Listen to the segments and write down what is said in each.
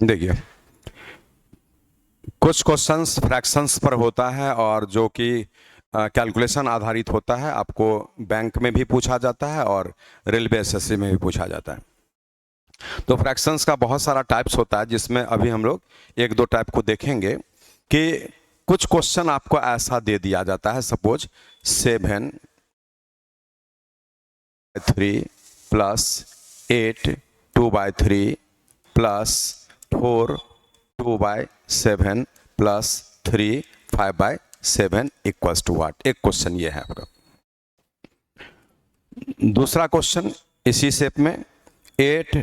देखिए, कुछ questions fractions पर होता है और जो कि कैलकुलेशन आधारित होता है, आपको बैंक में भी पूछा जाता है और रेलवे एसएससी में भी पूछा जाता है। तो फ्रैक्शंस का बहुत सारा टाइप्स होता है, जिसमें अभी हम लोग एक दो टाइप को देखेंगे कि कुछ क्वेश्चन आपको ऐसा दे दिया जाता है, suppose 7/3 plus 8 2/3 plus 4 2/7 plus 3 5/7 equals to what. एक क्वेश्चन ये है आपका। दूसरा क्वेश्चन इसी शेप में 8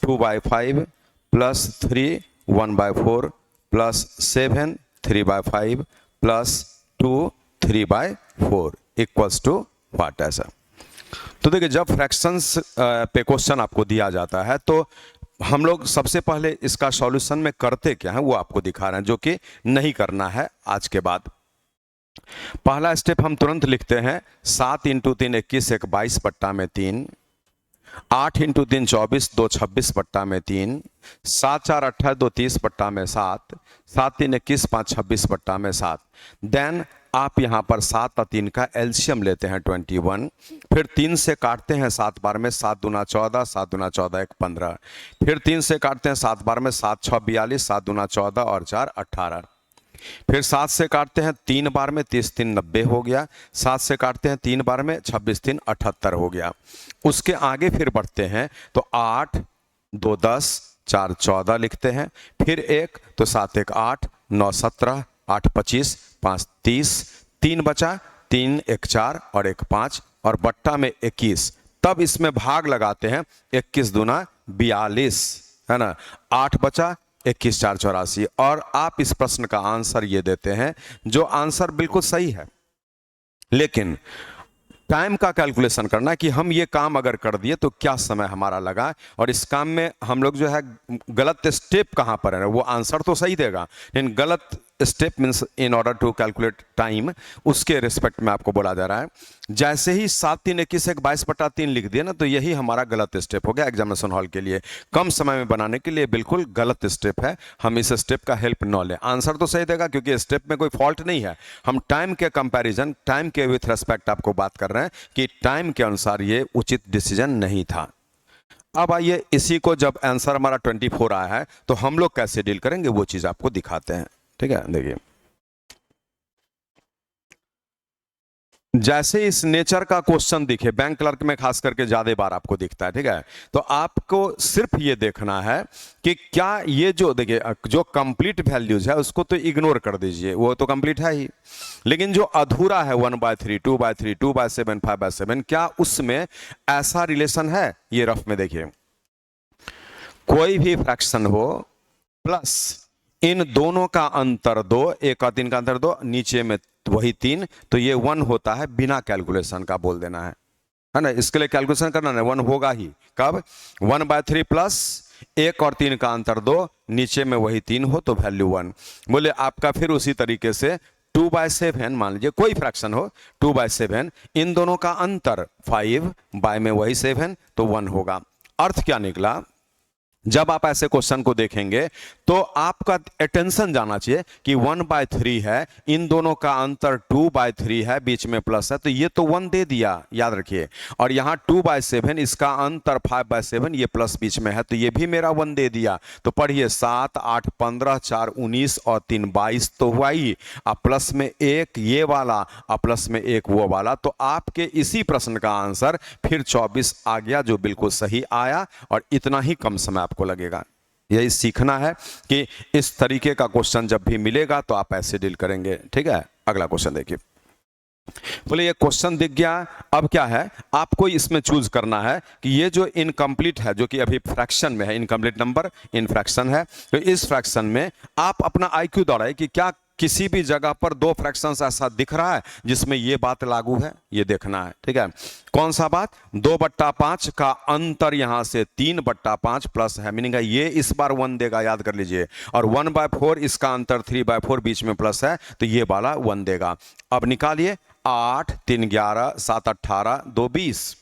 2/5 plus 3 1/4 plus 7 3/5 plus 2 3/4 equals to what. ऐसा। तो देखिए, जब फ्रैक्शंस पे क्वेश्चन आपको दिया जाता है तो हम लोग सबसे पहले इसका सॉल्यूशन में करते क्या है वो आपको दिखा रहे हैं, जो कि नहीं करना है आज के बाद। पहला स्टेप हम तुरंत लिखते हैं 7 × 3 21 1 22 पट्टा में 3, 8 × 3 24 2 26 पट्टा में 3, 7 4 28 2 30 पट्टा में 7, 7 3 21 5 26 पट्टा में 7। देन आप यहाँ पर 7 और 3 का एलसीएम लेते हैं 21, फिर 3 से काटते हैं 7 बार में, 7 दूना 14 7 दूना 14 1 15, फिर 3 से काटते हैं 7 बार में, 7 6 42 7 दूना 14 और 4 18, फिर 7 से काटते हैं 3 बार में, 30 3 90 हो गया, 7 से काटते हैं 3 बार में, 26 3 78 हो गया। उसके आगे फिर बढ़ते हैं तो 8 2 10 4 14 लिखते हैं, फिर 1 तो 7 1 8 9 17 8 25 5 30, 3 बचा, 3 1 4 और 1 5 और बट्टा में 21। तब इसमें भाग लगाते हैं, 21 दूना 42 है ना, 8 बचा, 21 4 84। और आप इस प्रश्न का आंसर ये देते हैं, जो आंसर बिल्कुल सही है, लेकिन टाइम का कैलकुलेशन करना है कि हम ये काम अगर कर दिए तो क्या समय हमारा लगा, और इस काम में हम लोग जो है गलत स्टेप कहां पर है। वो आंसर तो सही देगा, लेकिन गलत step means in order to calculate time, उसके रिस्पेक्ट में आपको बोला जा रहा है। जैसे ही 7 3 21 1 22 बटा 3 लिख दिए ना, तो यही हमारा गलत स्टेप हो गया। एग्जामिनेशन हॉल के लिए कम समय में बनाने के लिए बिल्कुल गलत स्टेप है, हम इस स्टेप का हेल्प न लें। आंसर तो सही देगा क्योंकि स्टेप में कोई फॉल्ट नहीं है। हम टाइम के कंपैरिजन, टाइम के विथ रेस्पेक्ट आपको बात कर रहे हैं कि टाइम के अनुसार ये उचित डिसीजन नहीं था। अब आइए, इसी को जब आंसर हमारा 24 आया है तो हम लोग कैसे डील करेंगे वो चीज आपको दिखाते हैं। ठीक है, देखिए, जैसे इस नेचर का क्वेश्चन दिखे, बैंक क्लर्क में खास करके ज्यादा बार आपको दिखता है। ठीक है, तो आपको सिर्फ ये देखना है कि क्या ये जो देखिए जो कंप्लीट वैल्यूज है उसको तो इग्नोर कर दीजिए, वो तो कंप्लीट है ही, लेकिन जो अधूरा है 1/3 2/3 2/7 5/7, क्या उसमें ऐसा रिलेशन है? ये रफ में देखिए, कोई भी फ्रैक्शन हो प्लस इन दोनों का अंतर 2, 1 और 3 का अंतर 2, नीचे में वही 3, तो ये 1 होता है। बिना कैलकुलेशन का बोल देना है ना, इसके लिए कैलकुलेशन करना है, 1 होगा ही। कब? 1/3 प्लस 1 और 3 का अंतर 2, नीचे में वही 3 हो तो वैल्यू 1। बोले आपका फिर उसी तरीके से 2/7, मान लीजिए कोई फ्रैक्शन हो, 2/7, इन दोनों का अंतर 5, बाय में वही 7 तो 1 होगा। अर्थ क्या निकला? जब आप ऐसे क्वेश्चन को देखेंगे तो आपका अटेंशन जाना चाहिए कि 1/3 है, इन दोनों का अंतर 2/3 है, बीच में प्लस है, तो ये तो 1 दे दिया, याद रखिए। और यहां 2/7, इसका अंतर 5/7, ये प्लस बीच में है, तो ये भी मेरा 1 दे दिया। तो पढ़िए, 7 8 15 4 19 और 3 22 तो हुआ ही, अब प्लस में 1 ये वाला और प्लस में 1 वो वाला, तो आपके इसी प्रश्न का आंसर फिर 24 आ गया, जो बिल्कुल सही आया, और इतना ही कम समय आपको लगेगा। यही सीखना है कि इस तरीके का क्वेश्चन जब भी मिलेगा तो आप ऐसे डील करेंगे। ठीक है, अगला क्वेश्चन देखिए। बोले ये क्वेश्चन दिख गया, अब क्या है, आपको इसमें चूज करना है कि ये जो इनकम्प्लीट है, जो कि अभी फ्रैक्शन में है, इनकम्प्लीट नंबर इन फ्रैक्शन है, तो इस फ्रैक्शन में आप अपना आईक्यू दौड़ाए कि क्या किसी भी जगह पर 2 फ्रैक्शंस ऐसा दिख रहा है जिसमें ये बात लागू है, ये देखना है। ठीक है, कौन सा बात? 2/5 का अंतर यहां से 3/5 प्लस है, मीनिंग है ये इस बार 1 देगा, याद कर लीजिए, और 1/4 इसका अंतर 3/4 बीच में प्लस है, तो ये वाला 1 देगा। अब निकालिए, 8 3 11 7 18 2 20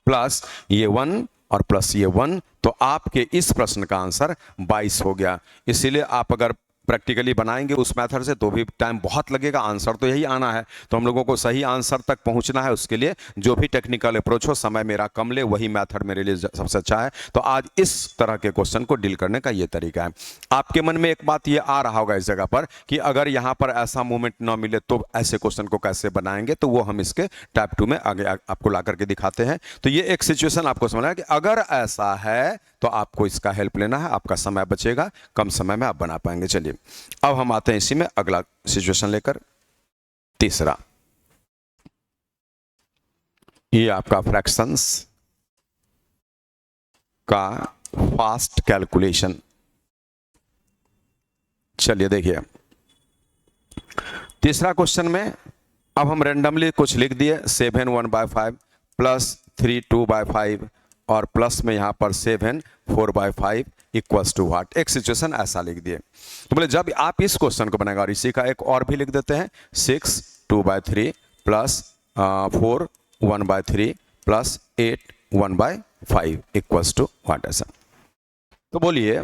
प्लस ये 1 और प्लस ये 1, तो आपके इस प्रश्न का आंसर 22 हो गया। इसीलिए आप अगर प्रैक्टिकली बनाएंगे उस मेथड से तो भी टाइम बहुत लगेगा, आंसर तो यही आना है। तो हम लोगों को सही आंसर तक पहुंचना है, उसके लिए जो भी टेक्निकल अप्रोच हो, समय मेरा कम ले, वही मेथड मेरे लिए सबसे अच्छा है। तो आज इस तरह के क्वेश्चन को डील करने का ये तरीका है। आपके मन में एक बात ये आ रहा होगा इस जगह पर कि अगर यहाँ पर ऐसा मूवमेंट ना मिले तो ऐसे क्वेश्चन को कैसे बनाएंगे, तो वो हम इसके टाइप 2 में आगे आपको ला करके दिखाते हैं। तो ये एक सिचुएशन आपको समझना है कि अगर ऐसा है तो आपको इसका हेल्प लेना है, आपका समय बचेगा, कम समय में आप बना पाएंगे। चलिए अब हम आते हैं इसी में अगला सिचुएशन लेकर, तीसरा। ये आपका फ्रैक्शंस का फास्ट कैलकुलेशन। चलिए देखिए तीसरा क्वेश्चन में अब हम रेंडमली कुछ लिख दिए, 7 1/5 प्लस 3 2/5 और प्लस में यहां पर 7 4/5 इक्वल्स टू व्हाट। एक सिचुएशन ऐसा लिख दिए। तो बोले जब आप इस क्वेश्चन को बनाएगा, और इसी का एक और भी लिख देते हैं, 6 2/3 plus 4 1/3 plus 8 1/5 equals to what. ऐसा तो बोलिए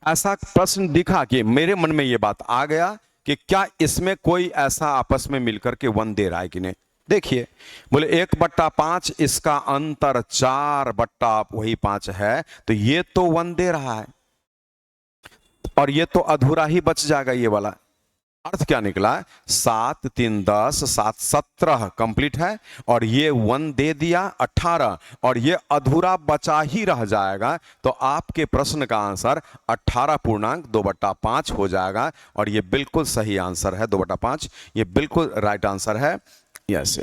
ऐसा प्रश्न दिखा कि मेरे मन में ये बात आ गया कि क्या इसमें कोई ऐसा आपस में मिलकर के 1 दे रहा है कि नहीं। देखिए बोले 1/5 इसका अंतर 4/, वही 5 है, तो ये तो 1 दे रहा है और ये तो अधूरा ही बच जाएगा ये वाला। अर्थ क्या निकला, 7 3 10 7 17 कंप्लीट है और ये 1 दे दिया 18 और ये अधूरा बचा ही रह जाएगा। तो आपके प्रश्न का आंसर 18.2/5 हो जाएगा और ये बिल्कुल सही आंसर है। 2/5 ये बिल्कुल राइट आंसर है। यस,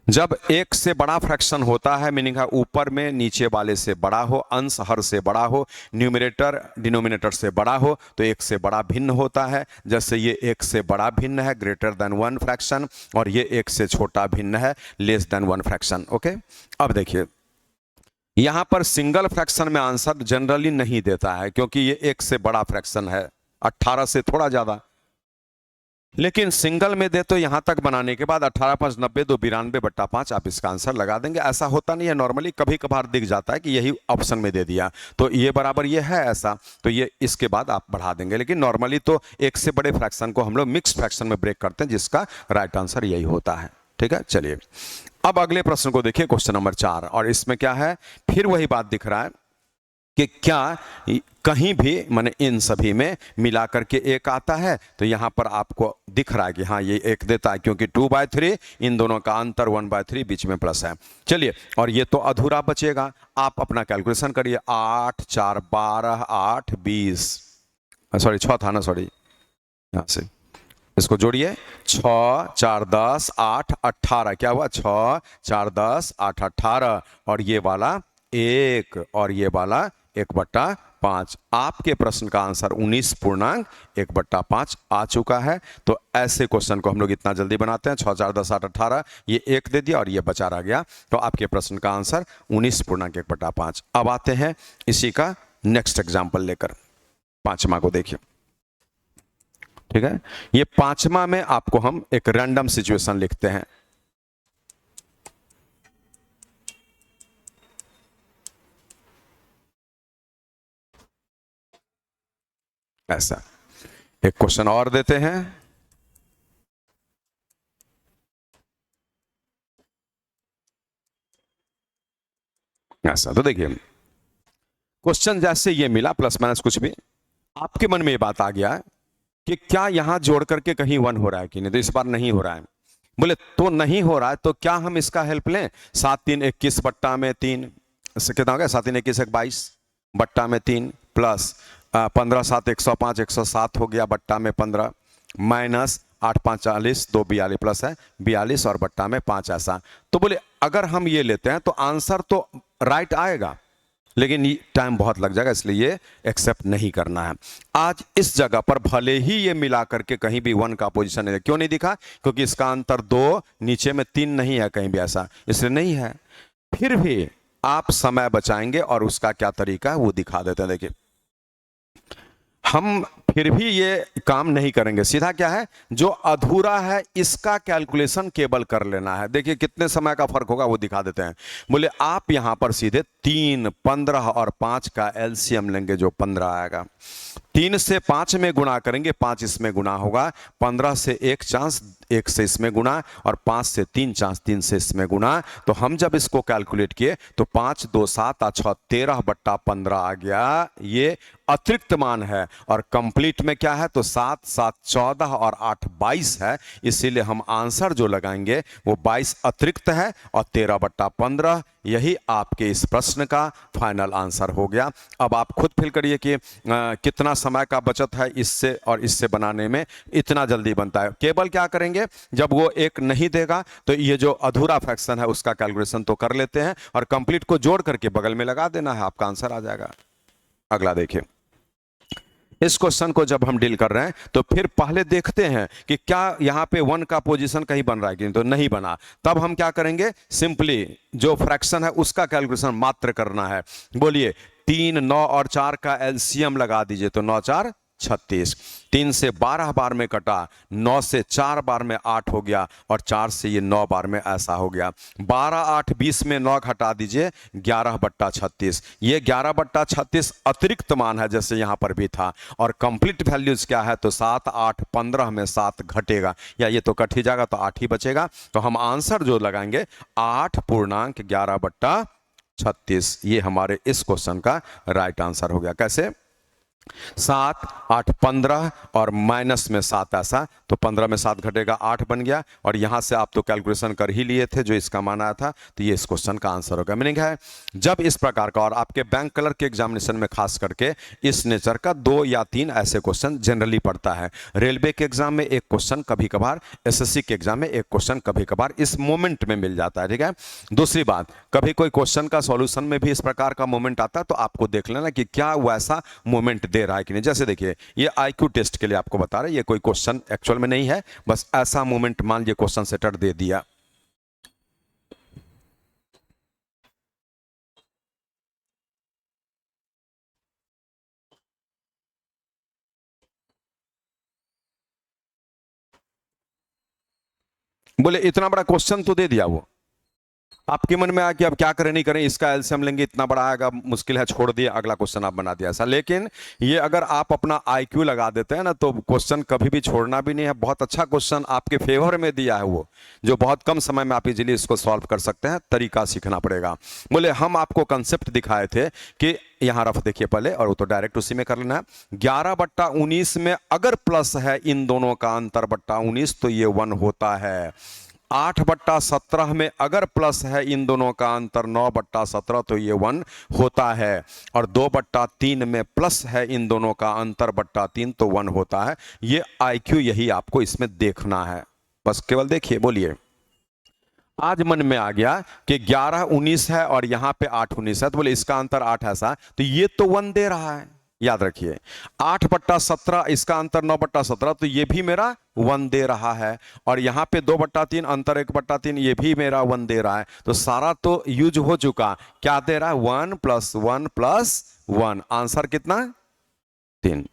जब एक से बड़ा फ्रैक्शन होता है, मीनिंग है ऊपर में नीचे वाले से बड़ा हो, अंश हर से बड़ा हो, न्यूमरेटर डिनोमिनेटर से बड़ा हो, तो एक से बड़ा भिन्न होता है। जैसे ये एक से बड़ा भिन्न है, ग्रेटर देन 1 फ्रैक्शन, और ये एक से छोटा भिन्न है, लेस देन 1 फ्रैक्शन। ओके, अब देखिए यहां पर सिंगल फ्रैक्शन में आंसर जनरली नहीं देता है क्योंकि ये एक से बड़ा फ्रैक्शन है, 18 से थोड़ा ज्यादा। लेकिन सिंगल में दे तो यहां तक बनाने के बाद 18 5 90 2 92/5 आप इसका आंसर लगा देंगे। ऐसा होता नहीं है, नॉर्मली कभी कभार दिख जाता है कि यही ऑप्शन में दे दिया तो ये बराबर ये है ऐसा, तो ये इसके बाद आप बढ़ा देंगे। लेकिन नॉर्मली तो एक से बड़े फ्रैक्शन को हम लोग मिक्स फ्रैक्शन में ब्रेक करते हैं, जिसका राइट आंसर यही होता है। ठीक है, चलिए अब अगले प्रश्न को देखिए, क्वेश्चन नंबर 4। और इसमें क्या है, फिर वही बात दिख रहा है कि क्या कहीं भी माने इन सभी में मिला करके 1 आता है। तो यहां पर आपको दिख रहा है कि हाँ ये 1 देता है क्योंकि 2/3 इन दोनों का अंतर 1/3 बीच में प्लस है। चलिए, और ये तो अधूरा बचेगा, आप अपना कैलकुलेशन करिए। 8 4 12 8 20, सॉरी 6 था ना, सॉरी यहां से इसको जोड़िए, 6 4 10 8 18, क्या हुआ 6 4 10 8 18 और ये वाला 1 और ये वाला 1/5। आपके प्रश्न का आंसर 19.1/5 आ चुका है। तो ऐसे क्वेश्चन को हम लोग इतना जल्दी बनाते हैं, 6 4 10 8 18, ये 1 दे दिया और ये बचा रह गया, तो आपके प्रश्न का आंसर 19.1/5। अब आते हैं इसी का नेक्स्ट एग्जाम्पल लेकर, 5वां को देखिए। ठीक है, ये 5वां में आपको हम एक रैंडम सिचुएशन लिखते हैं। ऐसा एक क्वेश्चन और देते हैं। ऐसा तो देखिए क्वेश्चन जैसे ये मिला, प्लस माइनस कुछ भी, आपके मन में ये बात आ गया कि क्या यहां जोड़ करके कहीं 1 हो रहा है कि नहीं। तो इस बार नहीं हो रहा है। बोले तो नहीं हो रहा है तो क्या हम इसका हेल्प लें। 7 3 21/3, कितना हो गया, 7 3 21 22/3 प्लस 15 7 105 107 हो गया बट्टा में 15 माइनस 8 5 40 2 42 प्लस है 42 और बट्टा में 5 ऐसा। तो बोले अगर हम ये लेते हैं तो आंसर तो राइट आएगा, लेकिन टाइम बहुत लग जाएगा, इसलिए ये एक्सेप्ट नहीं करना है। आज इस जगह पर भले ही ये मिला करके कहीं भी 1 का पोजीशन नहीं, क्यों नहीं दिखा, क्योंकि इसका अंतर 2, नीचे में 3 नहीं है कहीं भी ऐसा, इसलिए नहीं है। फिर भी आप समय बचाएंगे और उसका क्या तरीका है वो दिखा देते हैं। देखिए हम फिर भी ये काम नहीं करेंगे। सीधा क्या है, जो अधूरा है इसका कैलकुलेशन केवल कर लेना है। देखिए कितने समय का फर्क होगा वो दिखा देते हैं। बोले आप यहां पर सीधे 3, 15 और 5 का एलसीएम लेंगे जो 15 आएगा। 3 से 5 में गुणा करेंगे, 5 इसमें गुणा होगा, 15 से 1 चांस, 1 से इसमें गुणा, और 5 से 3 चांस, 3 से इसमें गुणा। तो हम जब इसको कैलकुलेट किए तो 5 2 7 6 13/15 आ गया। ये अतिरिक्त मान है। और कंप्लीट में क्या है, तो 7 7 14 और 8 22 है। इसीलिए हम आंसर जो लगाएंगे वो 22 अतिरिक्त है और 13/15। यही आपके इस प्रश्न का फाइनल आंसर हो गया। अब आप खुद फिल करिए कि कितना समय का बचत है इससे और इससे बनाने में। इतना जल्दी बनता है। केवल क्या करेंगे, जब वो एक नहीं देगा तो ये जो अधूरा फ्रैक्शन है उसका कैलकुलेशन तो कर लेते हैं और कंप्लीट को जोड़ करके बगल में लगा देना है, आपका आंसर आ जाएगा। अगला देखिए, इस क्वेश्चन को जब हम डील कर रहे हैं तो फिर पहले देखते हैं कि क्या यहां पे 1 का पोजीशन कहीं बन रहा है कि नहीं। तो नहीं बना। तब हम क्या करेंगे, सिंपली जो फ्रैक्शन है उसका कैलकुलेशन मात्र करना है। बोलिए 3, 9 और 4 का एलसीएम लगा दीजिए तो 9 4 36। 3 से 12 बार में कटा, 9 से 4 बार में 8 हो गया और 4 से ये 9 बार में ऐसा हो गया। 12 8 20 में 9 घटा दीजिए, 11/36। ये 11/36 अतिरिक्त मान है जैसे यहां पर भी था। और कंप्लीट वैल्यूज क्या है, तो 7 8 15 में 7 घटेगा, या ये तो कट ही जाएगा तो 8 ही बचेगा। तो हम आंसर जो लगाएंगे 8.11/36। ये हमारे इस क्वेश्चन का राइट आंसर हो गया। कैसे, 7 8 15 और माइनस में 7 ऐसा, तो 15 में 7 घटेगा, 8 बन गया। और यहां से आप तो कैलकुलेशन कर ही लिए थे जो इसका मान आया था, तो ये इस क्वेश्चन का आंसर होगा। मीनिंग है जब इस प्रकार का, और आपके बैंक कलर के एग्जामिनेशन में खास करके इस नेचर का 2 या 3 ऐसे क्वेश्चन जनरली पड़ता है। रेलवे के एग्जाम में एक क्वेश्चन कभी कभार, एसएससी के एग्जाम में एक क्वेश्चन कभी कभार इस मोमेंट में मिल जाता है। ठीक है। दूसरी बात, कभी कोई क्वेश्चन का सॉल्यूशन में भी इस प्रकार का मोमेंट आता है, तो आपको देख लेना कि क्या वैसा मोमेंट दे रहा है कि नहीं। जैसे देखिए ये आईक्यू टेस्ट के लिए आपको बता रहे हैं, ये कोई क्वेश्चन एक्चुअल में नहीं है, बस ऐसा मोमेंट मान लीजिए क्वेश्चन सेटर दे दिया। बोले इतना बड़ा क्वेश्चन तो दे दिया, वो आपके मन में आया कि अब क्या करें नहीं करें, इसका एलसीएम लेंगे, इतना बड़ा आएगा, मुश्किल है, छोड़ दिया, अगला क्वेश्चन आप बना दिया ऐसा। लेकिन ये अगर आप अपना आईक्यू लगा देते हैं ना, तो क्वेश्चन कभी भी छोड़ना भी नहीं है। बहुत अच्छा क्वेश्चन आपके फेवर में दिया है वो, जो बहुत कम समय में आप इजीली इसको सॉल्व कर सकते हैं। तरीका सीखना पड़ेगा। बोले हम आपको कंसेप्ट दिखाए थे कि यहां रफ देखिए पहले, और वो तो डायरेक्ट उसी में कर लेना है। 11/19 में अगर प्लस है इन दोनों का अंतर बट्टा 19 तो ये 1 होता है। 8/17 में अगर प्लस है इन दोनों का अंतर 9/17 तो ये 1 होता है। और 2/3 में प्लस है इन दोनों का अंतर बट्टा 3 तो 1 होता है। ये आईक्यू यही आपको इसमें देखना है, बस केवल देखिए। बोलिए आज मन में आ गया कि 11/19 है और यहां पे 8/19 है, तो बोले इसका अंतर 8 ऐसा, तो ये तो 1 दे रहा है। याद रखिए 8/17 इसका अंतर 9/17, तो ये भी मेरा 1 दे रहा है। और यहां पे 2/3 अंतर 1/3 ये भी मेरा 1 दे रहा है। तो सारा तो यूज हो चुका। क्या दे रहा है, 1 + 1 + 1। आंसर कितना, 3।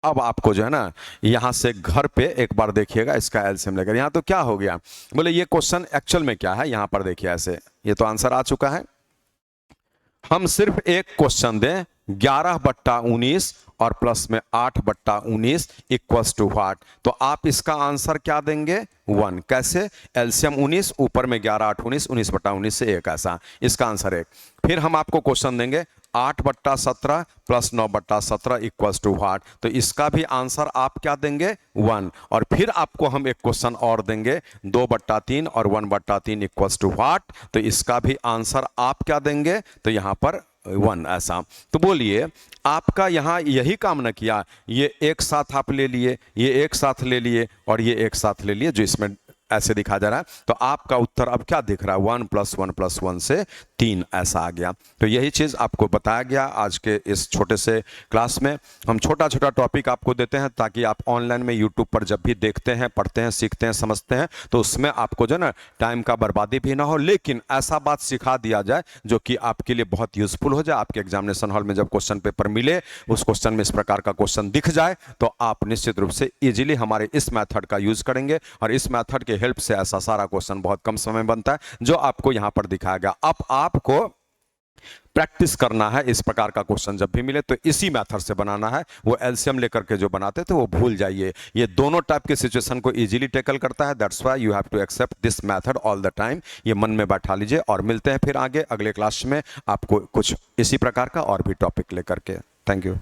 अब आपको जो है ना यहां से घर पे एक बार देखिएगा इसका एलसीएम लेकर। यहां तो क्या हो गया, बोले ये क्वेश्चन एक्चुअल में क्या है, यहां पर देखिए ऐसे, ये तो आंसर आ चुका है। हम सिर्फ एक क्वेश्चन दें, 11/19 और प्लस में 8/19 इक्वल्स टू व्हाट, तो आप इसका आंसर क्या देंगे, 1। कैसे, एलसीएम 19, ऊपर में 11 8 19, 19/19 से 1 ऐसा, इसका आंसर 1। फिर हम आपको क्वेश्चन देंगे 8/17 + 9/17 इक्वल्स टू व्हाट, तो इसका भी आंसर आप क्या देंगे, 1। और फिर आपको हम एक क्वेश्चन और देंगे 2/3 और 1/3 इक्वल्स टू व्हाट, तो इसका भी आंसर आप क्या देंगे, तो यहां पर 1 ऐसा। तो बोलिए आपका यहां यही काम न किया, ये एक साथ आप ले लिए, ये एक साथ ले लिए और ये एक साथ ले लिए, जो इसमें ऐसे दिखा जा रहा है, तो आपका उत्तर अब क्या दिख रहा है, 1 + 1 + 1 से 3 ऐसा आ गया। तो यही चीज़ आपको बताया गया आज के इस छोटे से क्लास में। हम छोटा छोटा टॉपिक आपको देते हैं ताकि आप ऑनलाइन में यूट्यूब पर जब भी देखते हैं, पढ़ते हैं, सीखते हैं, समझते हैं, तो उसमें आपको जो ना टाइम का बर्बादी भी ना हो, लेकिन ऐसा बात सिखा दिया जाए जो कि आपके लिए बहुत यूजफुल हो जाए। आपके एग्जामिनेशन हॉल में जब क्वेश्चन पेपर मिले, उस क्वेश्चन में इस प्रकार का क्वेश्चन दिख जाए, तो आप निश्चित रूप से इजीली हमारे इस मेथड का यूज करेंगे, और इस मेथड के हेल्प से ऐसा सारा क्वेश्चन बहुत कम समय में बनता है जो आपको यहां पर दिखाया गया। अब आपको प्रैक्टिस करना है, इस प्रकार का क्वेश्चन जब भी मिले तो इसी मेथड से बनाना है। वो एलसीएम लेकर के जो बनाते थे वो भूल जाइए, ये दोनों टाइप के सिचुएशन को इजीली टैकल करता है। That's why you have to accept this method all the time. ये मन में बैठा लीजिए, और मिलते हैं फिर आगे अगले क्लास में आपको कुछ इसी प्रकार का और भी टॉपिक लेकर के। Thank you.